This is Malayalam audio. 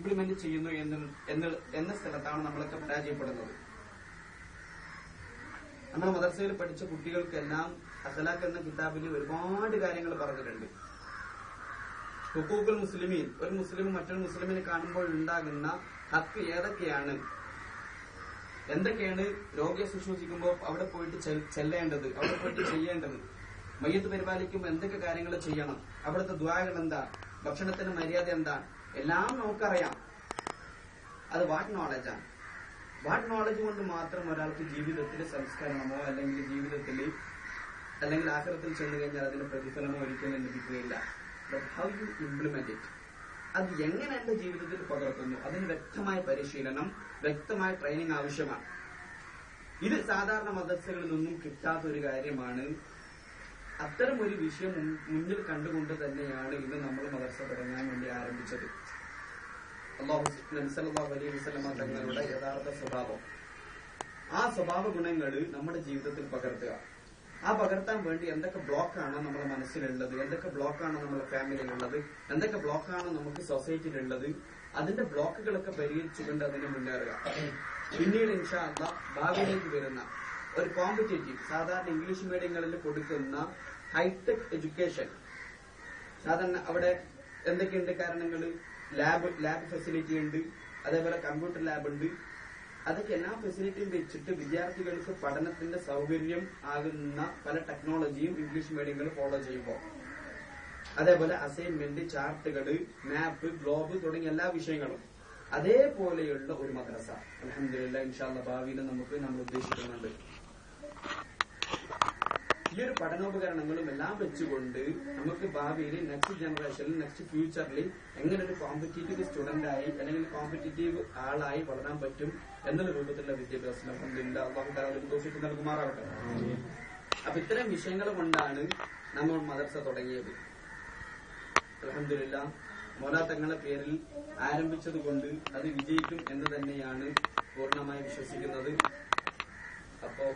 ഇംപ്ലിമെന്റ് ചെയ്യുന്നു എന്ന സ്ഥലത്താണ് നമ്മളൊക്കെ പരാജയപ്പെടുന്നത്. നമ്മൾ മദർസയിൽ പഠിച്ച കുട്ടികൾക്കെല്ലാം അഖ്ലാഖ് എന്ന കിതാബിൽ ഒരുപാട് കാര്യങ്ങൾ പറഞ്ഞിട്ടുണ്ട്. ഹുഖൂഖുൽ മുസ്ലിമീൻ, ഒരു മുസ്ലിം മറ്റൊരു മുസ്ലിമിനെ കാണുമ്പോൾ ഉണ്ടാകുന്ന ഹക്ക് ഏതൊക്കെയാണ്, എന്തൊക്കെയാണ് രോഗിയെ ശുശ്രൂഷിക്കുമ്പോൾ അവിടെ പോയിട്ട് ചെല്ലേണ്ടത്, അവിടെ പോയിട്ട് ചെയ്യേണ്ടത്, മയ്യത്ത് പരിപാലിക്കുമ്പോൾ എന്തൊക്കെ കാര്യങ്ങൾ ചെയ്യണം, അവിടുത്തെ ദ്വാകൾ എന്താ, ഭക്ഷണത്തിന് മര്യാദ എന്താ, എല്ലാം നമുക്കറിയാം. അത് വാട്ട് നോളജാണ്. വാട്ട് നോളജ് കൊണ്ട് മാത്രം ഒരാൾക്ക് ജീവിതത്തിൽ സംസ്കരണമോ അല്ലെങ്കിൽ ജീവിതത്തിൽ അല്ലെങ്കിൽ ആഖിറത്തിൽ ചെന്നു കഴിഞ്ഞാൽ അതിന് പ്രതിഫലമോ ഒരിക്കലും ലഭിക്കുകയില്ല. But how you implement it, അത് എങ്ങനെ എന്റെ ജീവിതത്തിൽ പകർത്തുന്നു, അതിന് വ്യക്തമായ പരിശീലനം, വ്യക്തമായ ട്രെയിനിങ് ആവശ്യമാണ്. ഇത് സാധാരണ മദ്രസകളിൽ നിന്നും കിട്ടാത്ത ഒരു കാര്യമാണ്. അത്തരം ഒരു വിഷയം മുന്നിൽ കണ്ടുകൊണ്ട് തന്നെയാണ് ഇന്ന് നമ്മൾ മദ്രസ തുടങ്ങാൻ വേണ്ടി ആരംഭിച്ചത്. നബി സല്ലല്ലാഹു അലൈഹി വസല്ലം തങ്ങളുടെ യഥാർത്ഥ സ്വഭാവം, ആ സ്വഭാവ ഗുണങ്ങൾ നമ്മുടെ ജീവിതത്തിൽ പകർത്തുക. ആ പകർത്താൻ വേണ്ടി എന്തൊക്കെ ബ്ലോക്കാണ് നമ്മുടെ മനസ്സിലുള്ളത്, എന്തൊക്കെ ബ്ലോക്കാണ് നമ്മുടെ ഫാമിലിയിലുള്ളത്, എന്തൊക്കെ ബ്ലോക്കാണ് നമുക്ക് സൊസൈറ്റിയിലുള്ളത്, അതിന്റെ ബ്ലോക്കുകളൊക്കെ പരിഹരിച്ചുകൊണ്ട് അതിന് മുന്നേറുക. പിന്നീട് ഇൻഷാ അല്ലാഹ് ഭാവിയിലേക്ക് വരുന്ന ഒരു കോമ്പറ്റേറ്റീവ്, സാധാരണ ഇംഗ്ലീഷ് മീഡിയങ്ങളിൽ കൊടുക്കുന്ന ഹൈടെക് എഡ്യൂക്കേഷൻ, സാധാരണ അവിടെ എന്തൊക്കെയുണ്ട് കാരണങ്ങൾ, ലാബ് ഫെസിലിറ്റി ഉണ്ട്, അതേപോലെ കമ്പ്യൂട്ടർ ലാബ് ഉണ്ട്. അതൊക്കെ എല്ലാ ഫെസിലിറ്റിയും വെച്ചിട്ട് വിദ്യാർത്ഥികൾക്ക് പഠനത്തിന്റെ സൗകര്യം ആകുന്ന പല ടെക്നോളജിയും ഇംഗ്ലീഷ് മീഡിയങ്ങൾ ഫോളോ ചെയ്യുമ്പോൾ, അതേപോലെ അസൈൻമെന്റ്, ചാർട്ടുകൾ, മാപ്പ്, ഗ്ലോബ് തുടങ്ങിയ എല്ലാ വിഷയങ്ങളും അതേപോലെയുള്ള ഒരു മദ്രസ അൽഹംദുലില്ലാഹ് ഇൻഷാ അല്ലാഹ് ഭാവിയിൽ നമ്മൾ ഉദ്ദേശിക്കുന്നുണ്ട്. ഈ ഒരു പഠനോപകരണങ്ങളും എല്ലാം വെച്ചുകൊണ്ട് നമുക്ക് ഭാവിയിൽ നെക്സ്റ്റ് ജനറേഷനിൽ, നെക്സ്റ്റ് ഫ്യൂച്ചറിൽ എങ്ങനെ ഒരു കോമ്പറ്റീറ്റീവ് സ്റ്റുഡന്റ് ആയി അല്ലെങ്കിൽ കോമ്പറ്റീറ്റീവ് ആളായി വളരാൻ പറ്റും എന്നുള്ള രൂപത്തിലുള്ള വിദ്യാഭ്യാസം അൽഹംദുലില്ലാഹ് അല്ലാഹു തആല തൗഫീഖ് നൽകുമാറാവട്ടെ. അപ്പൊ ഇത്തരം വിഷയങ്ങൾ കൊണ്ടാണ് നമ്മൾ മദ്രസ തുടങ്ങിയത്. അൽഹംദുലില്ലാഹ് മൗലാ തങ്ങളുടെ പേരിൽ ആരംഭിച്ചത് കൊണ്ട് അത് വിജയിക്കും എന്ന് തന്നെയാണ് പൂർണ്ണമായി വിശ്വസിക്കുന്നത്. അപ്പോ